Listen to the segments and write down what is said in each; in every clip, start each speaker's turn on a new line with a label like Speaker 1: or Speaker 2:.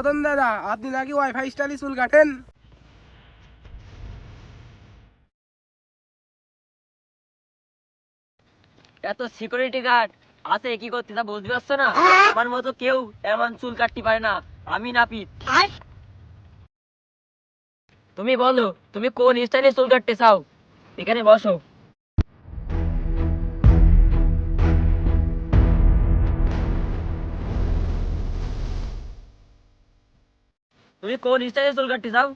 Speaker 1: মদন দাদা, আপনি নাকি ওয়াইফাই স্টাইলে চুল কাটেন?
Speaker 2: এত সিকিউরিটি গার্ড আছে কি করতে তা বুঝতে পারছো না? আমার মতো কেউ এমন চুল কাটতে পারে না। আমি নাপিত। তুমি বলো, তুমি কোন স্টাইলে চুল কাটতে চাও? এখানে বসো। তুমি কোন স্টাইলে চুল কাটতে চাও?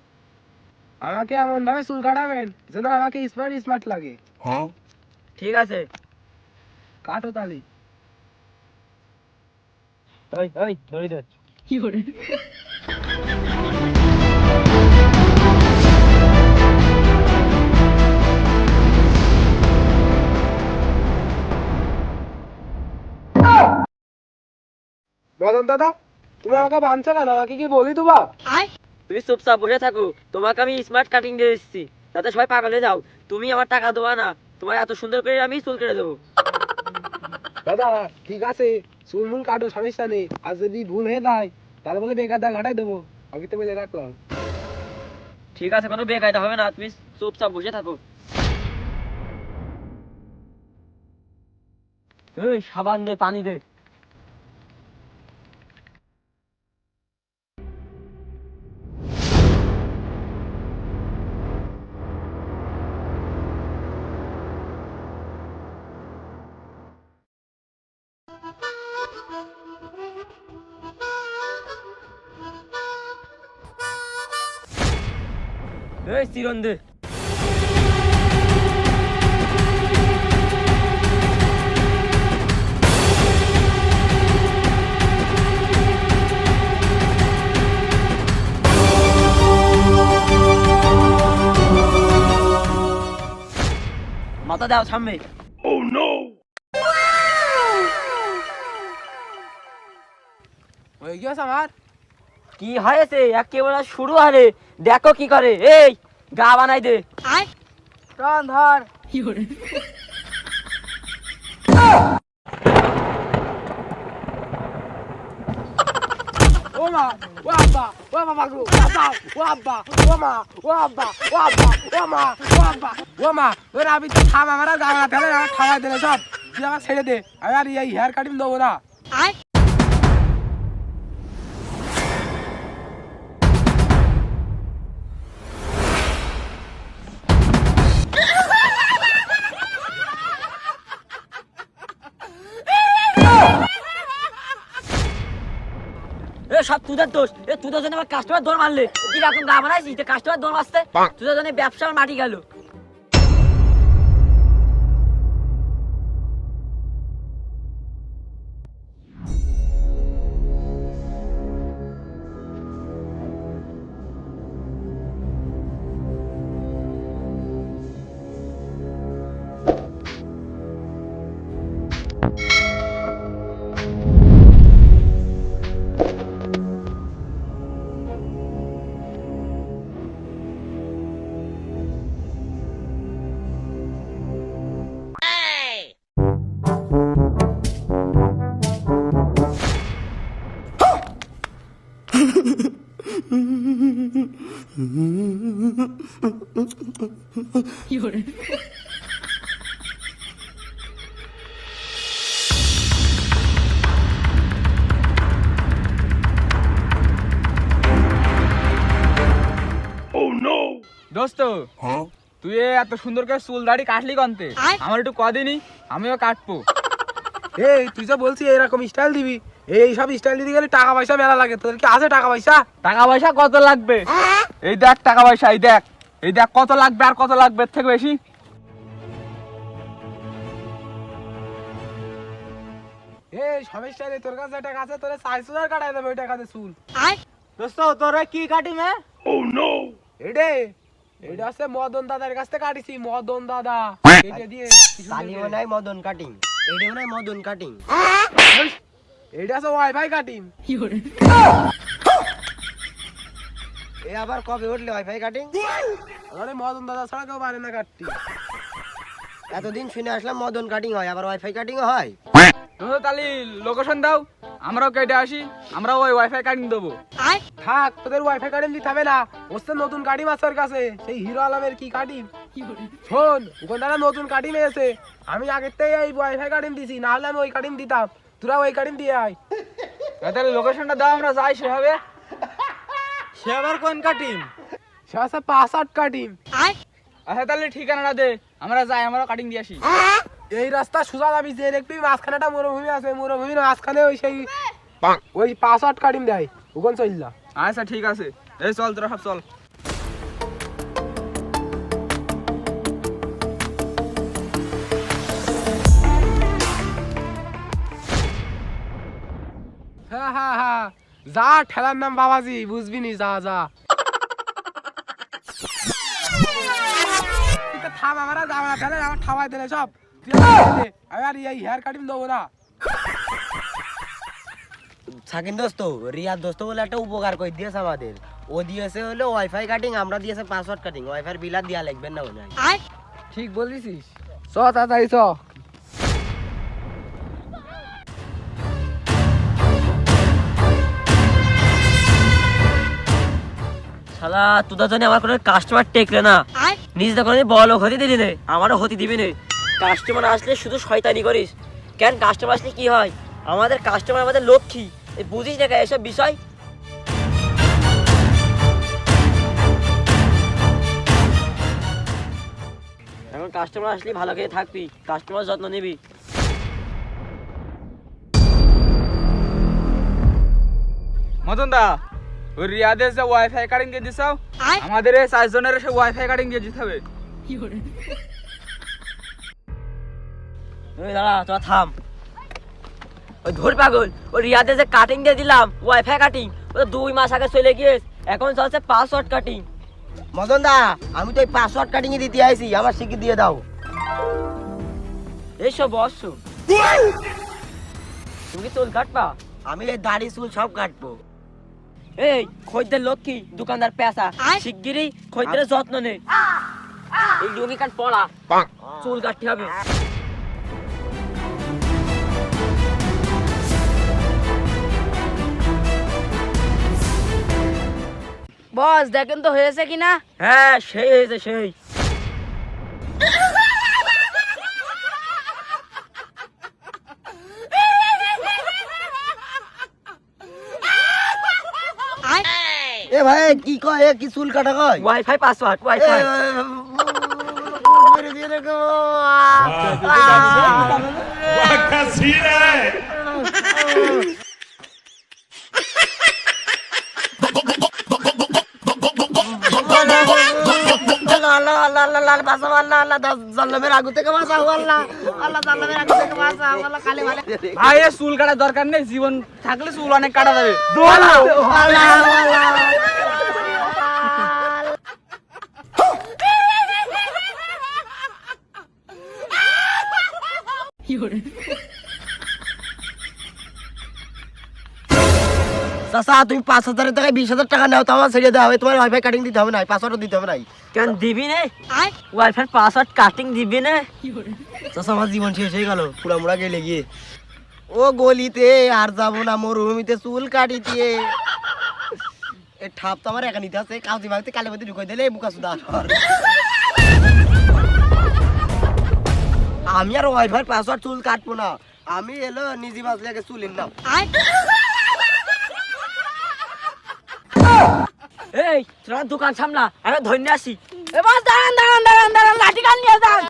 Speaker 1: আমাকে এমন ভাবে চুল কাটাবেন যেন আমাকে স্মার্ট স্মার্ট লাগে।
Speaker 2: ঠিক আছে।
Speaker 1: কাটো তালি।
Speaker 2: ওই ওই ধরে ধর। কি করে?
Speaker 1: মদন দাদা, তুমি আমাকে বাঁধছো কেন? আমাকে কি বলি তোমার?
Speaker 2: তুমি চুপচাপ বসে থাকো। তোমাকে আমি স্মার্ট কাটিং দিয়ে দিচ্ছি, যাতে সবাই পাগল হয়ে যাও। তুমি আমার টাকা দেবা না, তোমার এত সুন্দর করে আমি চুল কেটে দেবো।
Speaker 1: দাদা ঠিক আছে, চুল মুল কাটো, সমস্যা নেই। আর যদি ভুল হয়ে যায় তাহলে বলে বেকার দা ঘাটাই দেবো। আগে তো বলে রাখলাম।
Speaker 2: ঠিক আছে, কোনো বেকায়দা হবে না, তুমি চুপচাপ বসে থাকো। এই সাবান দে, পানি দে। এই চিরন দে। মাথা দাও সামনে।
Speaker 1: হয়ে গেছে আমার।
Speaker 2: কি হয়েছে? একেবারে শুরু আরে দেখো কি করে। এই গা বানাই দে।
Speaker 1: প্রাণ ধর। ও মা, ও আব্বা, ও বাবা গো, ও আব্বা, ও আব্বা, ও মা, ও আব্বা, ও আব্বা, ও মা, ও আব্বা, ও মা। ওরে আমি তো থাম, আমার আর গাঙা ফেলে না, খাওয়াই দিলে সব। তুই আমার ছেড়ে দে, আমি আর এই হেয়ার কাটিং দেবো না।
Speaker 2: এ সব তুদের দোষ। এ তুদের জন্য আমার কাস্টমার দৌড় মারলে। কি রকম গা বানাইছিস? কাস্টমার দৌড় মারছে, তুদের জন্য ব্যবসার মাটি গেল।
Speaker 3: দোস্ত, তুই এত সুন্দর করে চুল দাড়ি কাটলি কন্তে? আমার একটু কদিনই, আমিও কাটবো।
Speaker 1: এই তুই যে বলছিস এরকম স্টাইল দিবি, এই সব স্টাইল দিতে গেলে টাকা পয়সা মেলা লাগে। তোদের কি আছে টাকা পয়সা?
Speaker 3: টাকা পয়সা কত লাগবে? এই দেখ টাকা পয়সা, এই দেখ, এই দেখ কত লাগবে। আর কত লাগবে এর থেকে বেশি?
Speaker 1: এই সমস্যা নেই, তোর কাছে টাকা আছে, তোরে 4,000 কাটাই দেবে ওই টাকাতে চুল।
Speaker 3: দোস্ত তোরা কি কাটি মে?
Speaker 1: এডে এটা আছে মদন দাদার কাছ থেকে কাটিছি, মদন দাদা কেটে দিয়ে।
Speaker 2: তালিও নাই মদন কাটিং, এডিও নাই মদন কাটিং।
Speaker 1: এটা আছে ওয়াইফাই কাটিং।
Speaker 2: এ আবার কবে উঠলে ওয়াইফাই কাটিং?
Speaker 1: আরে মদন দাদা ছাড়া কেউ পারে না কাটতে।
Speaker 2: এতদিন শুনে আসলাম মদন কাটিং হয়, আবার ওয়াইফাই কাটিং হয়।
Speaker 3: দোস্ত তালি লোকেশন দাও, আমরাও কেটে আসি, আমরাও ওই ওয়াইফাই কাটিং দেবো।
Speaker 1: থাক, তোদের ওয়াইফাই কাটিং দিতে হবে না। ওর নতুন কাটিং আছে ওর কাছে, সেই হিরো আলমের কি কাটিং। শোন, ওখানটা নতুন কাটিং এসে, আমি আগের থেকে এই ওয়াইফাই কাটিং দিছি, না হলে আমি ওই কাটিং দিতাম। তোরা ওই কাটিং দিয়ে আয়।
Speaker 3: তাহলে লোকেশনটা দাও, আমরা যাই সেভাবে।
Speaker 4: সে আবার কোন কাটিং?
Speaker 1: সে আছে 5-8 কাটিং।
Speaker 3: আচ্ছা তাহলে ঠিকানাটা দে, আমরা যাই, আমরাও কাটিং দিয়ে আসি।
Speaker 1: এই রাস্তা সোজা যাবি, যে দেখবি মাঝখানে একটা মরুভূমি আছে, মরুভূমির মাঝখানে ওই সেই ওই 5-8 কাটিং দেয়, ওখান চললা।
Speaker 3: আচ্ছা ঠিক আছে, এই চল তোরা সব চল।
Speaker 1: হ্যাঁ হ্যাঁ হ্যাঁ, যা, ঠেলার নাম বাবাজি, বুঝবি নি, যা যা। তুই তো থাম, আমার আর যাবে না, তাহলে আমার ঠাওয়াই দিলে সব। তুই আমার দে, আমি আর এই হেয়ার কাটিং দেবো না।
Speaker 4: সাকিন দোস্ত, রিয়াদ দোস্ত বলে একটা উপকার করে দিয়েছে আমাদের। ও দিয়েছে হলো ওয়াইফাই কাটিং, আমরা দিয়েছে পাসওয়ার্ড কাটিং। ওয়াইফাই বিল আর দিয়া লাগবেন না মনে হয়।
Speaker 1: ঠিক বলিস। চ তাড়াতাড়ি চ।
Speaker 2: শালা তোদের জন্য আমার কোনো কাস্টমার টেকলে না, নিজ দোকানে বড় লোক হতে দিলি নে, আমারও হতে দিবি নে। কাস্টমার আসলে শুধু শয়তানি করিস কেন? কাস্টমার আসলে কি হয়? আমাদের কাস্টমার আমাদের লক্ষ্মী, বুঝিস না এসব বিষয়? এখন কাস্টমার আসলে ভালো করে থাকবি, কাস্টমার যত্ন নিবি।
Speaker 3: মদন দা, ওই রিয়াদের যে ওয়াইফাই কাটিং দিয়ে দিছাও, আমাদের এই 4 জনের সে ওয়াইফাই কাটিং দিয়ে দিতে হবে।
Speaker 2: ওই দাঁড়া, তোরা থাম। ওই ধর পাগল, ওই রিয়াদে যে কাটিং দিয়ে দিলাম, ওয়াইফাই কাটিং, ও তো 2 মাস আগে চলে গিয়েছে, এখন চলছে পাসওয়ার্ড কাটিং।
Speaker 4: মদন দা, আমি তো এই পাসওয়ার্ড কাটিং এ দিতে আইছি, আমার শিখে দিয়ে দাও।
Speaker 2: এইসব বস, তুমি চুল কাটবা?
Speaker 4: আমি এই দাড়ি চুল সব কাটবো।
Speaker 2: এই খদ্দের লক্ষ্মী, দোকানদার পেশা, শিগগিরই খদ্দের যত্ন নে। এই লুঙ্গি কাট পড়া, চুল কাটতে হবে।
Speaker 5: বস দেখেন তো হয়েছে কিনা।
Speaker 2: হ্যাঁ সেই হয়েছে, সেই।
Speaker 4: এ ভাই কি কয়, এ কি চুল কাটা কয়?
Speaker 2: Wifi password, wifi.
Speaker 3: ভাই এ চুল কাটার দরকার নেই, জীবন থাকলে চুল অনেক কাটা যাবে।
Speaker 4: চাচা তুমি 5,000 টাকায় 20,000 টাকা নাও, তো আমার ছেড়ে দেওয়া হবে। তোমার ওয়াইফাই কাটিং দিতে হবে না, পাসওয়ার্ড দিতে হবে না।
Speaker 2: কেন দিবি নে? ওয়াইফাই পাসওয়ার্ড কাটিং দিবি নে?
Speaker 4: চাচা আমার জীবন শেষ হয়ে গেল, পুরা মুড়া গেলে গিয়ে। ও গলিতে আর যাবো না, মরুভূমিতে চুল কাটিতে। এই ঠাপ তো আমার একা নিতে আছে, কাউজি ভাগতে কালে মধ্যে ঢুকাই দিলে বুকা সুদা। আমি আর ওয়াইফাই পাসওয়ার্ড চুল কাটবো না, আমি এলো নিজে বাজলে আগে চুলের নাম।
Speaker 2: এই তোরা দোকান সামলা, আমি ধন্য আসি।
Speaker 5: এ বস দাঁড়ান দাঁড়ান দাঁড়ান দাঁড়ান, লাঠি কান নিয়ে যান।